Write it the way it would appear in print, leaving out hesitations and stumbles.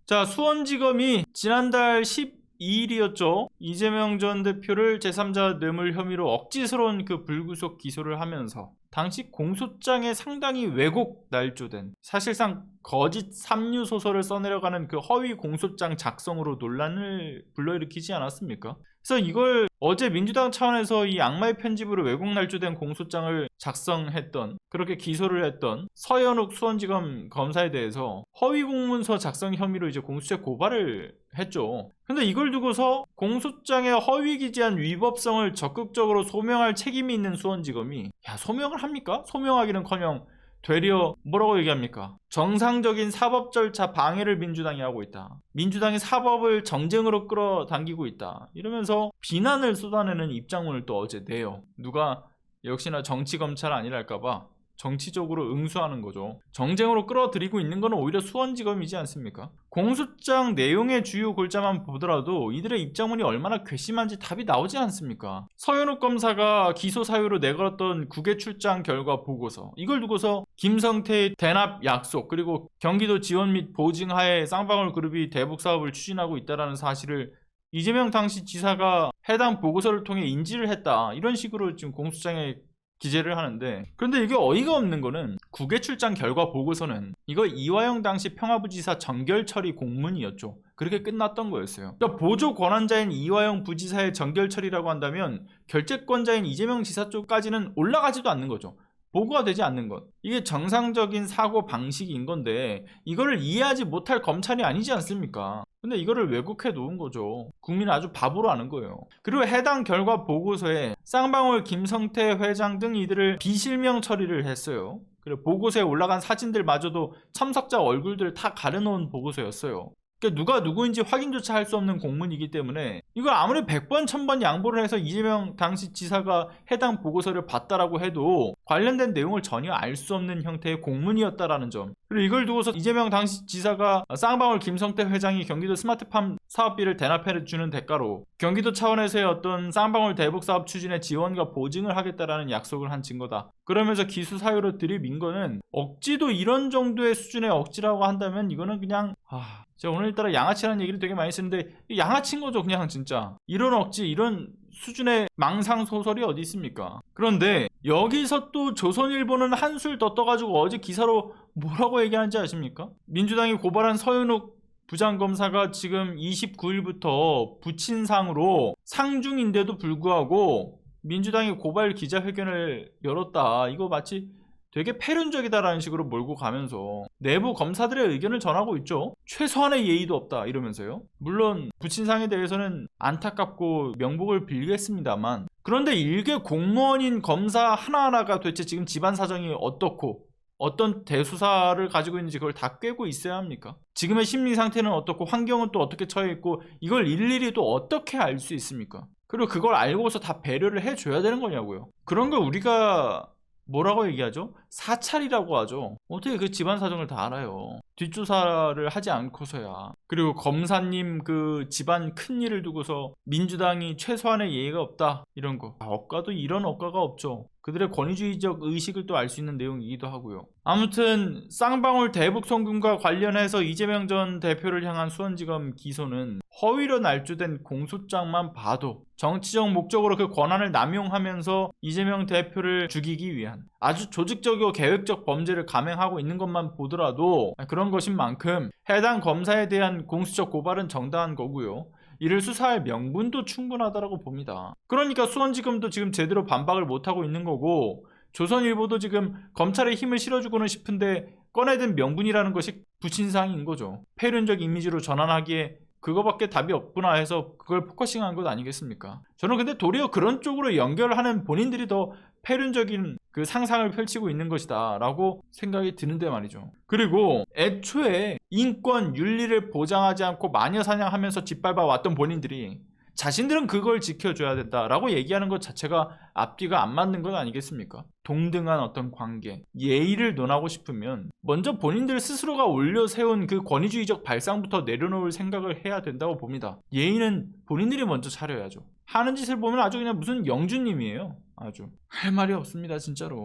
자, 수원지검이 지난달 12일이었죠. 이재명 전 대표를 제3자 뇌물 혐의로 억지스러운 그 불구속 기소를 하면서 당시 공소장에 상당히 왜곡 날조된, 사실상 거짓 삼류 소설을 써내려가는 그 허위 공소장 작성으로 논란을 불러일으키지 않았습니까? 그래서 이걸 어제 민주당 차원에서 이 악마의 편집으로 왜곡 날조된 공소장을 작성했던, 그렇게 기소를 했던 서현욱 수원지검 검사에 대해서 허위 공문서 작성 혐의로 이제 공수처에 고발을 했죠. 근데 이걸 두고서 공소장에 허위 기재한 위법성을 적극적으로 소명할 책임이 있는 수원지검이 소명을 합니까? 소명하기는커녕 되려 뭐라고 얘기합니까? 정상적인 사법 절차 방해를 민주당이 하고 있다. 민주당이 사법을 정쟁으로 끌어당기고 있다. 이러면서 비난을 쏟아내는 입장문을 또 어제 내요. 누가 역시나 정치검찰 아니랄까봐 정치적으로 응수하는 거죠. 정쟁으로 끌어들이고 있는 건 오히려 수원지검이지 않습니까? 공소장 내용의 주요 골자만 보더라도 이들의 입장문이 얼마나 괘씸한지 답이 나오지 않습니까? 서현욱 검사가 기소 사유로 내걸었던 국외 출장 결과 보고서, 이걸 두고서 김성태의 대납 약속, 그리고 경기도 지원 및 보증하에 쌍방울 그룹이 대북 사업을 추진하고 있다는 사실을 이재명 당시 지사가 해당 보고서를 통해 인지를 했다, 이런 식으로 지금 공소장에 기재를 하는데, 그런데 이게 어이가 없는 거는 국외 출장 결과 보고서는 이거 이화영 당시 평화부지사 정결 처리 공문이었죠. 그렇게 끝났던 거였어요. 그러니까 보조 권한자인 이화영 부지사의 정결 처리라고 한다면 결재권자인 이재명 지사 쪽까지는 올라가지도 않는 거죠. 보고가 되지 않는 것, 이게 정상적인 사고 방식인 건데 이거를 이해하지 못할 검찰이 아니지 않습니까? 근데 이거를 왜곡해 놓은 거죠. 국민은 아주 바보로 아는 거예요. 그리고 해당 결과 보고서에 쌍방울 김성태 회장 등 이들을 비실명 처리를 했어요. 그리고 보고서에 올라간 사진들마저도 참석자 얼굴들을 다 가려놓은 보고서였어요. 그러니까 누가 누구인지 확인조차 할 수 없는 공문이기 때문에 이걸 아무리 100번 1000번 양보를 해서 이재명 당시 지사가 해당 보고서를 봤다라고 해도 관련된 내용을 전혀 알 수 없는 형태의 공문이었다라는 점, 그리고 이걸 두고서 이재명 당시 지사가 쌍방울 김성태 회장이 경기도 스마트팜 사업비를 대납해주는 대가로 경기도 차원에서의 어떤 쌍방울 대북 사업 추진에 지원과 보증을 하겠다라는 약속을 한 증거다, 그러면서 기수 사유로 들이민 거는 억지도 이런 정도의 수준의 억지라고 한다면 이거는 그냥 제가 오늘따라 양아치라는 얘기를 되게 많이 쓰는데 양아치인 거죠. 그냥 진짜 이런 억지, 이런 수준의 망상소설이 어디 있습니까? 그런데 여기서 또 조선일보는 한술 더 떠가지고 어제 기사로 뭐라고 얘기하는지 아십니까? 민주당이 고발한 서현욱 부장검사가 지금 29일부터 부친상으로 상중인데도 불구하고 민주당이 고발 기자회견을 열었다. 이거 마치 되게 패륜적이다라는 식으로 몰고 가면서 내부 검사들의 의견을 전하고 있죠. 최소한의 예의도 없다 이러면서요. 물론 부친상에 대해서는 안타깝고 명복을 빌겠습니다만, 그런데 일개 공무원인 검사 하나하나가 도대체 지금 집안 사정이 어떻고 어떤 대수사를 가지고 있는지 그걸 다 꿰고 있어야 합니까? 지금의 심리 상태는 어떻고 환경은 또 어떻게 처해 있고 이걸 일일이 또 어떻게 알 수 있습니까? 그리고 그걸 알고서 다 배려를 해줘야 되는 거냐고요. 그런 걸 우리가 뭐라고 얘기하죠? 사찰이라고 하죠. 어떻게 그 집안 사정을 다 알아요? 뒷조사를 하지 않고서야. 그리고 검사님 그 집안 큰일을 두고서 민주당이 최소한의 예의가 없다 이런 거, 억가도 이런 억가가 없죠. 그들의 권위주의적 의식을 또 알 수 있는 내용이기도 하고요. 아무튼 쌍방울 대북 송금과 관련해서 이재명 전 대표를 향한 수원지검 기소는 허위로 날조된 공소장만 봐도 정치적 목적으로 그 권한을 남용하면서 이재명 대표를 죽이기 위한 아주 조직적이고 계획적 범죄를 감행하고 있는 것만 보더라도 그런 것인 만큼 해당 검사에 대한 공수처 고발은 정당한 거고요. 이를 수사할 명분도 충분하다고 봅니다. 그러니까 수원지검도 지금 제대로 반박을 못하고 있는 거고, 조선일보도 지금 검찰에 힘을 실어주고는 싶은데 꺼내든 명분이라는 것이 부친상인 거죠. 패륜적 이미지로 전환하기에 그거밖에 답이 없구나 해서 그걸 포커싱한 것 아니겠습니까? 저는 근데 도리어 그런 쪽으로 연결하는 본인들이 더 패륜적인 그 상상을 펼치고 있는 것이다 라고 생각이 드는데 말이죠. 그리고 애초에 인권, 윤리를 보장하지 않고 마녀사냥하면서 짓밟아 왔던 본인들이 자신들은 그걸 지켜줘야 된다라고 얘기하는 것 자체가 앞뒤가 안 맞는 것 아니겠습니까? 동등한 어떤 관계, 예의를 논하고 싶으면 먼저 본인들 스스로가 올려세운 그 권위주의적 발상부터 내려놓을 생각을 해야 된다고 봅니다. 예의는 본인들이 먼저 차려야죠. 하는 짓을 보면 아주 그냥 무슨 영주님이에요. 아주 할 말이 없습니다 진짜로.